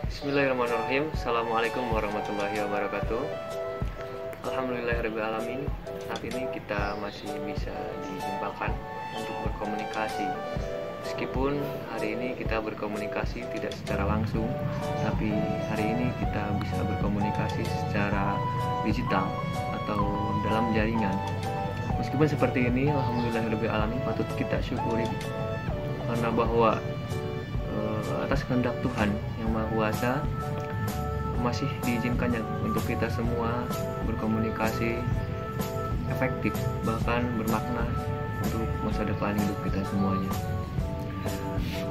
Bismillahirrahmanirrahim. Assalamualaikum warahmatullahi wabarakatuh. Alhamdulillahirrahmanirrahim. Saat ini kita masih bisa dijumpakan untuk berkomunikasi. Meskipun hari ini kita berkomunikasi tidak secara langsung, tapi hari ini kita bisa berkomunikasi secara digital atau dalam jaringan. Meskipun seperti ini, alhamdulillahirrahmanirrahim, patut kita syukuri karena bahwa atas kehendak Tuhan yang Maha Kuasa masih diizinkannya untuk kita semua berkomunikasi efektif, bahkan bermakna untuk masa depan hidup kita semuanya.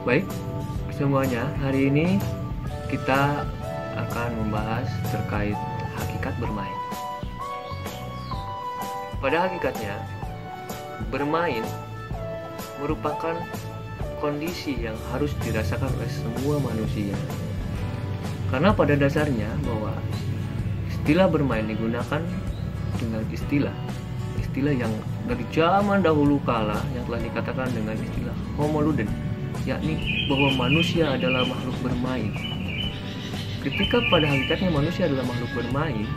Baik, semuanya, hari ini kita akan membahas terkait hakikat bermain. Pada hakikatnya, bermain merupakan kondisi yang harus dirasakan oleh semua manusia. Karena pada dasarnya bahwa istilah bermain digunakan dengan istilah yang dari zaman dahulu kala yang telah dikatakan dengan istilah homo ludens, yakni bahwa manusia adalah makhluk bermain. Ketika pada hakikatnya manusia adalah makhluk bermain,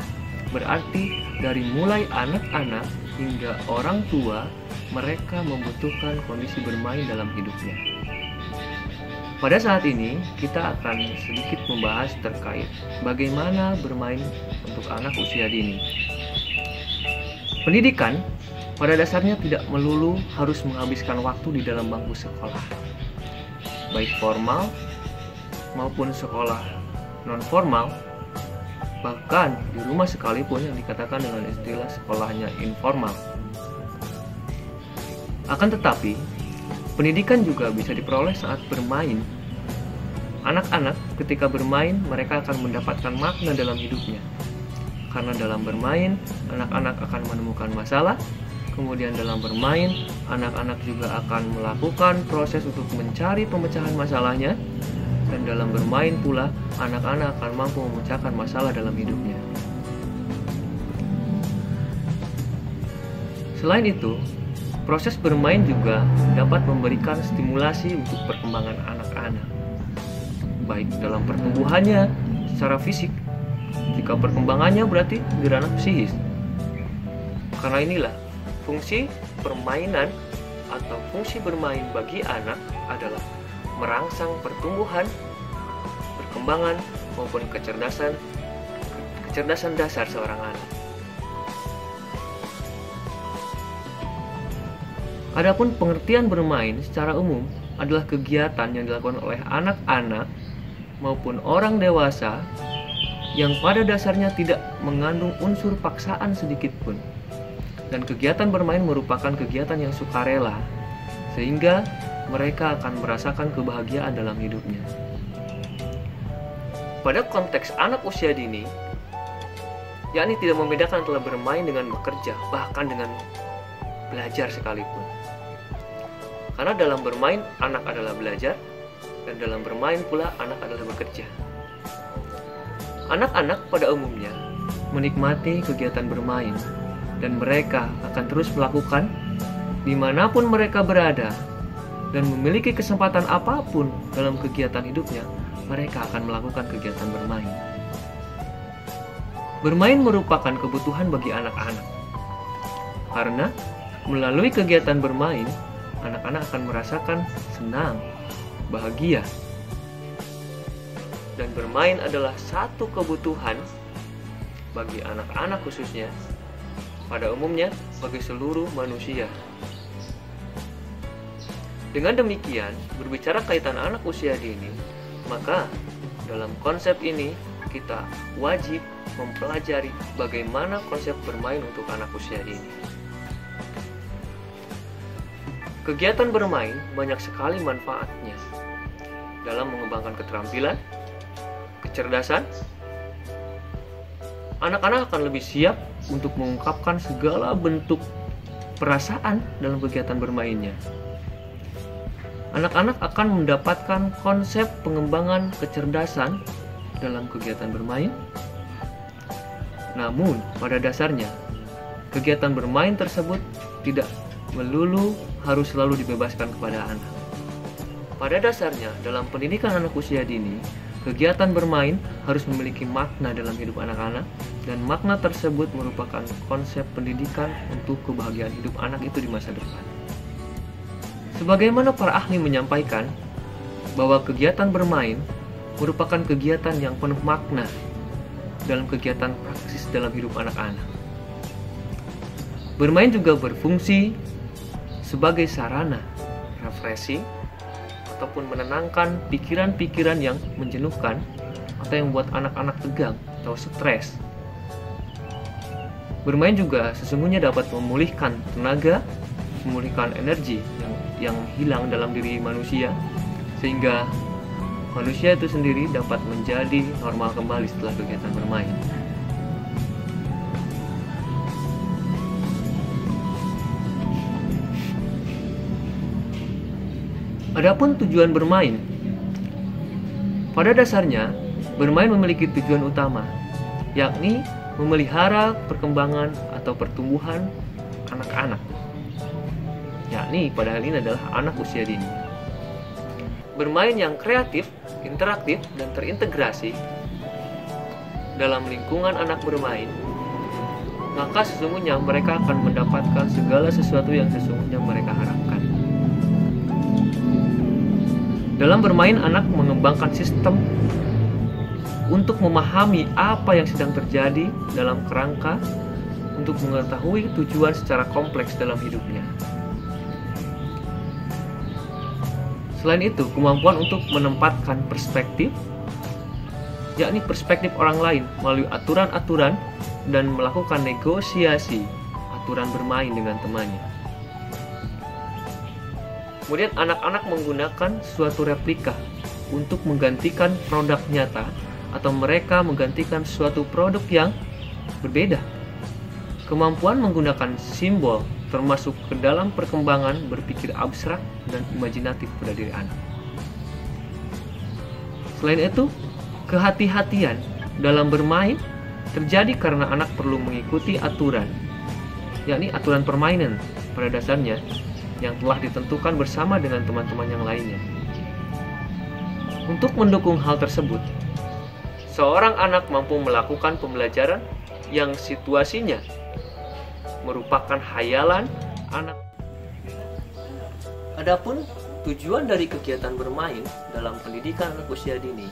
berarti dari mulai anak-anak hingga orang tua, mereka membutuhkan kondisi bermain dalam hidupnya. Pada saat ini, kita akan sedikit membahas terkait bagaimana bermain untuk anak usia dini. Pendidikan pada dasarnya tidak melulu harus menghabiskan waktu di dalam bangku sekolah, baik formal maupun sekolah non-formal, bahkan di rumah sekalipun yang dikatakan dengan istilah sekolahnya informal. Akan tetapi, pendidikan juga bisa diperoleh saat bermain. Anak-anak ketika bermain, mereka akan mendapatkan makna dalam hidupnya. Karena dalam bermain, anak-anak akan menemukan masalah. Kemudian dalam bermain, anak-anak juga akan melakukan proses untuk mencari pemecahan masalahnya. Dan dalam bermain pula, anak-anak akan mampu memecahkan masalah dalam hidupnya. Selain itu, proses bermain juga dapat memberikan stimulasi untuk perkembangan anak-anak, baik dalam pertumbuhannya secara fisik, jika perkembangannya berarti di ranah psikis. Karena inilah fungsi permainan atau fungsi bermain bagi anak adalah merangsang pertumbuhan, perkembangan maupun kecerdasan dasar seorang anak. Adapun pengertian bermain secara umum adalah kegiatan yang dilakukan oleh anak-anak maupun orang dewasa yang pada dasarnya tidak mengandung unsur paksaan sedikit pun. Dan kegiatan bermain merupakan kegiatan yang sukarela, sehingga mereka akan merasakan kebahagiaan dalam hidupnya. Pada konteks anak usia dini, yakni tidak membedakan antara bermain dengan bekerja, bahkan dengan belajar sekalipun. Karena dalam bermain, anak adalah belajar, dan dalam bermain pula anak adalah bekerja. Anak-anak pada umumnya menikmati kegiatan bermain, dan mereka akan terus melakukan dimanapun mereka berada, dan memiliki kesempatan apapun dalam kegiatan hidupnya, mereka akan melakukan kegiatan bermain. Bermain merupakan kebutuhan bagi anak-anak, karena melalui kegiatan bermain, anak-anak akan merasakan senang, bahagia. Dan bermain adalah satu kebutuhan bagi anak-anak khususnya, pada umumnya bagi seluruh manusia. Dengan demikian, berbicara kaitan anak usia dini, maka dalam konsep ini kita wajib mempelajari bagaimana konsep bermain untuk anak usia dini. Kegiatan bermain banyak sekali manfaatnya dalam mengembangkan keterampilan, kecerdasan. Anak-anak akan lebih siap untuk mengungkapkan segala bentuk perasaan dalam kegiatan bermainnya. Anak-anak akan mendapatkan konsep pengembangan kecerdasan dalam kegiatan bermain. Namun, pada dasarnya, kegiatan bermain tersebut tidak melulu harus selalu dibebaskan kepada anak. Pada dasarnya, dalam pendidikan anak usia dini, kegiatan bermain harus memiliki makna dalam hidup anak-anak, dan makna tersebut merupakan konsep pendidikan untuk kebahagiaan hidup anak itu di masa depan. Sebagaimana para ahli menyampaikan bahwa kegiatan bermain merupakan kegiatan yang penuh makna dalam kegiatan praksis dalam hidup anak-anak. Bermain juga berfungsi sebagai sarana refreshing ataupun menenangkan pikiran-pikiran yang menjenuhkan atau yang membuat anak-anak tegang atau stres. Bermain juga sesungguhnya dapat memulihkan tenaga, memulihkan energi yang hilang dalam diri manusia, sehingga manusia itu sendiri dapat menjadi normal kembali setelah kegiatan bermain. Adapun tujuan bermain, pada dasarnya bermain memiliki tujuan utama, yakni memelihara perkembangan atau pertumbuhan anak-anak, yakni pada hal ini adalah anak usia dini. Bermain yang kreatif, interaktif, dan terintegrasi dalam lingkungan anak bermain, maka sesungguhnya mereka akan mendapatkan segala sesuatu yang sesungguhnya mereka harapkan. Dalam bermain, anak mengembangkan sistem untuk memahami apa yang sedang terjadi dalam kerangka untuk mengetahui tujuan secara kompleks dalam hidupnya. Selain itu, kemampuan untuk menempatkan perspektif, yakni perspektif orang lain melalui aturan-aturan dan melakukan negosiasi aturan bermain dengan temannya. Kemudian anak-anak menggunakan suatu replika untuk menggantikan produk nyata, atau mereka menggantikan suatu produk yang berbeda. Kemampuan menggunakan simbol termasuk ke dalam perkembangan berpikir abstrak dan imajinatif pada diri anak. Selain itu, kehati-hatian dalam bermain terjadi karena anak perlu mengikuti aturan, yakni aturan permainan pada dasarnya yang telah ditentukan bersama dengan teman-teman yang lainnya. Untuk mendukung hal tersebut, seorang anak mampu melakukan pembelajaran yang situasinya merupakan hayalan anak. Adapun tujuan dari kegiatan bermain dalam pendidikan anak usia dini,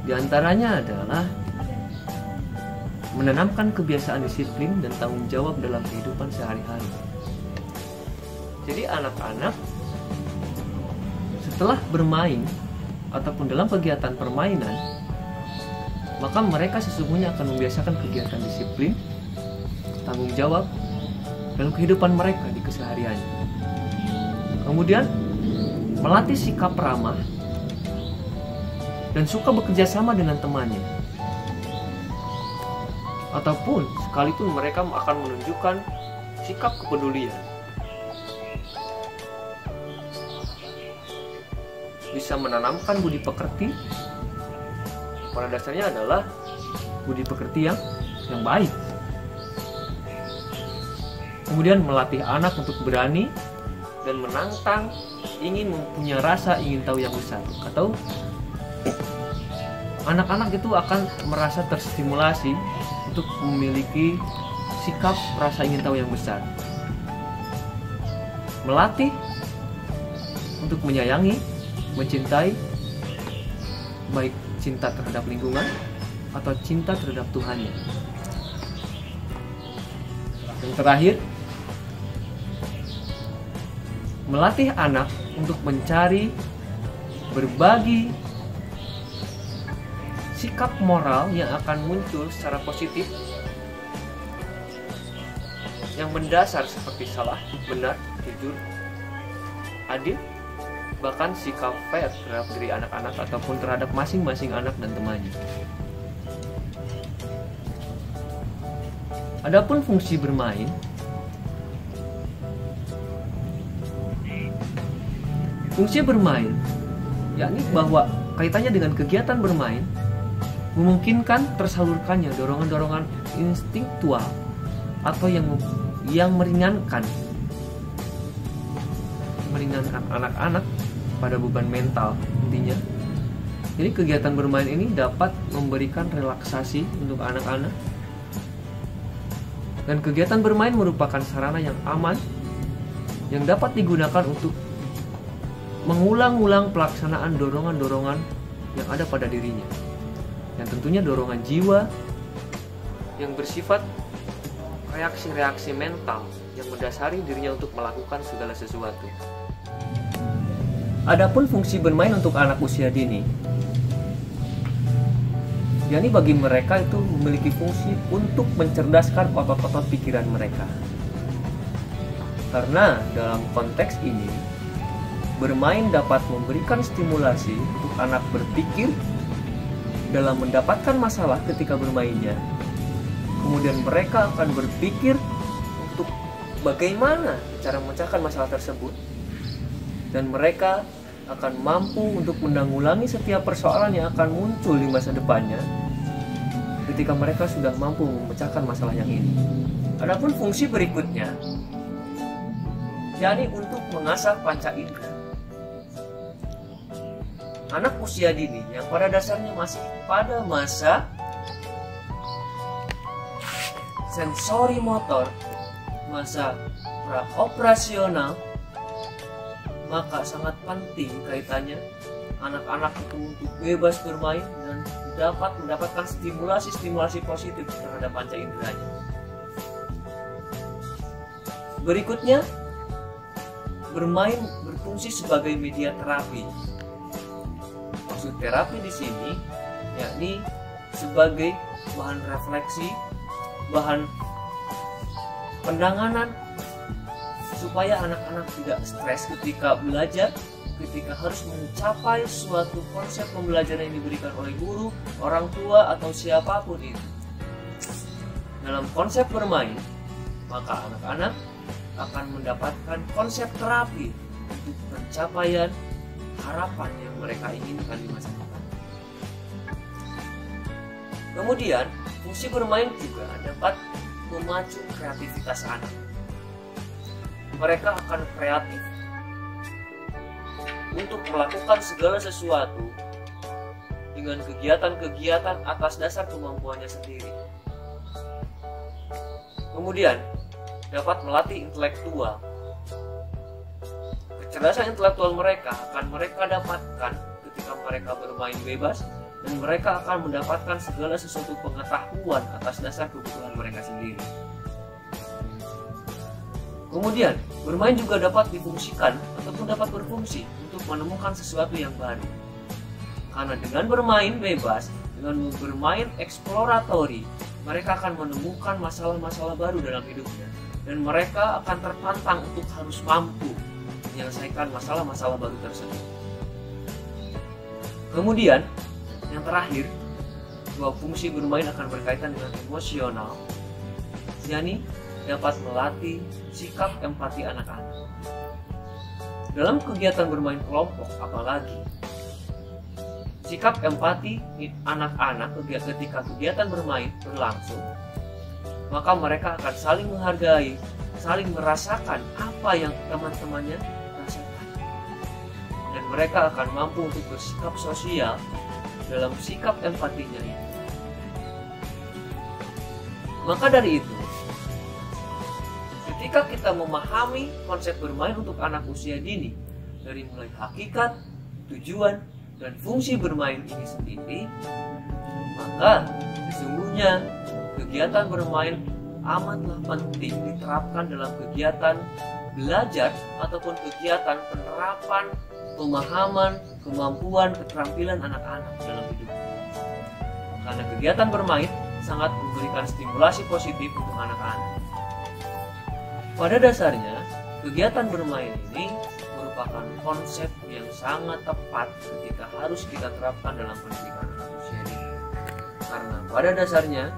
diantaranya adalah menanamkan kebiasaan disiplin dan tanggung jawab dalam kehidupan sehari-hari. Jadi anak-anak setelah bermain ataupun dalam kegiatan permainan, maka mereka sesungguhnya akan membiasakan kegiatan disiplin, tanggung jawab dalam kehidupan mereka di kesehariannya. Kemudian melatih sikap ramah dan suka bekerja sama dengan temannya. Ataupun sekalipun mereka akan menunjukkan sikap kepedulian. Bisa menanamkan budi pekerti, pada dasarnya adalah budi pekerti yang baik. Kemudian melatih anak untuk berani dan menantang, ingin mempunyai rasa ingin tahu yang besar, atau anak-anak itu akan merasa terstimulasi untuk memiliki sikap rasa ingin tahu yang besar. Melatih untuk menyayangi, mencintai, baik cinta terhadap lingkungan atau cinta terhadap Tuhannya. Yang terakhir, melatih anak untuk mencari, berbagi sikap moral yang akan muncul secara positif, yang mendasar seperti salah, benar, jujur, adil, bahkan sikap fair terhadap diri anak-anak ataupun terhadap masing-masing anak dan temannya. Adapun fungsi bermain, yakni bahwa kaitannya dengan kegiatan bermain memungkinkan tersalurkannya dorongan-dorongan instinktual atau yang meringankan anak-anak pada beban mental intinya, Jadi kegiatan bermain ini dapat memberikan relaksasi untuk anak-anak. Dan kegiatan bermain merupakan sarana yang aman yang dapat digunakan untuk mengulang-ulang pelaksanaan dorongan-dorongan yang ada pada dirinya. Yang tentunya dorongan jiwa yang bersifat reaksi-reaksi mental yang mendasari dirinya untuk melakukan segala sesuatu. Adapun fungsi bermain untuk anak usia dini, yakni bagi mereka itu memiliki fungsi untuk mencerdaskan otot-otot pikiran mereka. Karena dalam konteks ini, bermain dapat memberikan stimulasi untuk anak berpikir dalam mendapatkan masalah ketika bermainnya. Kemudian mereka akan berpikir untuk bagaimana cara memecahkan masalah tersebut. Dan mereka akan mampu untuk menanggulangi setiap persoalan yang akan muncul di masa depannya ketika mereka sudah mampu memecahkan masalah yang ini. Adapun fungsi berikutnya, yakni untuk mengasah panca indera. Anak usia dini yang pada dasarnya masih pada masa sensori motor, masa praoperasional, maka sangat penting kaitannya anak-anak itu untuk bebas bermain dan dapat mendapatkan stimulasi-stimulasi positif terhadap panca inderanya. Berikutnya, bermain berfungsi sebagai media terapi. Maksud terapi di sini yakni sebagai bahan refleksi, bahan penanganan supaya anak-anak tidak stres ketika belajar, ketika harus mencapai suatu konsep pembelajaran yang diberikan oleh guru, orang tua, atau siapapun itu. Dalam konsep bermain, maka anak-anak akan mendapatkan konsep terapi untuk pencapaian harapan yang mereka inginkan di masa depan. Kemudian, fungsi bermain juga dapat memacu kreativitas anak. Mereka akan kreatif untuk melakukan segala sesuatu dengan kegiatan-kegiatan atas dasar kemampuannya sendiri. Kemudian, dapat melatih intelektual. Kecerdasan intelektual mereka akan mereka dapatkan ketika mereka bermain bebas, dan mereka akan mendapatkan segala sesuatu pengetahuan atas dasar kebutuhan mereka sendiri. Kemudian, bermain juga dapat difungsikan ataupun dapat berfungsi untuk menemukan sesuatu yang baru. Karena dengan bermain bebas, dengan bermain eksploratori, mereka akan menemukan masalah-masalah baru dalam hidupnya. Dan mereka akan tertantang untuk harus mampu menyelesaikan masalah-masalah baru tersebut. Kemudian, yang terakhir, bahwa fungsi bermain akan berkaitan dengan emosional, yakni dapat melatih sikap empati anak-anak. Dalam kegiatan bermain kelompok apalagi, sikap empati anak-anak ketika kegiatan bermain berlangsung, maka mereka akan saling menghargai, saling merasakan apa yang teman-temannya rasakan. Dan mereka akan mampu untuk bersikap sosial dalam sikap empatinya itu. Maka dari itu, ketika kita memahami konsep bermain untuk anak usia dini, dari mulai hakikat, tujuan, dan fungsi bermain ini sendiri, maka sesungguhnya kegiatan bermain amatlah penting diterapkan dalam kegiatan belajar ataupun kegiatan penerapan pemahaman, kemampuan, keterampilan anak-anak dalam hidup. Karena kegiatan bermain sangat memberikan stimulasi positif untuk anak-anak. Pada dasarnya, kegiatan bermain ini merupakan konsep yang sangat tepat ketika harus kita terapkan dalam pendidikan anak usia dini. Karena pada dasarnya,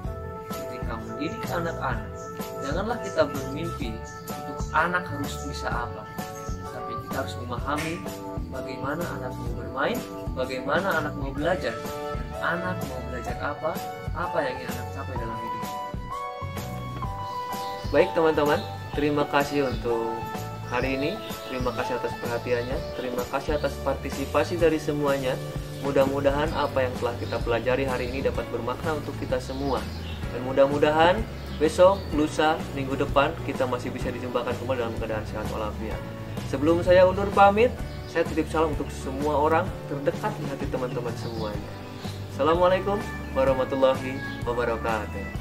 ketika mendidik anak-anak, janganlah kita bermimpi untuk anak harus bisa apa, tapi kita harus memahami bagaimana anak mau bermain, bagaimana anak mau belajar, dan anak mau belajar apa yang ingin anak capai dalam hidup. Baik teman-teman, terima kasih untuk hari ini. Terima kasih atas perhatiannya, terima kasih atas partisipasi dari semuanya. Mudah-mudahan apa yang telah kita pelajari hari ini dapat bermakna untuk kita semua. Dan mudah-mudahan besok, lusa, minggu depan kita masih bisa dijumpakan kembali dalam keadaan sehat walafiat. Sebelum saya undur pamit, saya titip salam untuk semua orang terdekat di hati teman-teman semuanya. Assalamualaikum warahmatullahi wabarakatuh.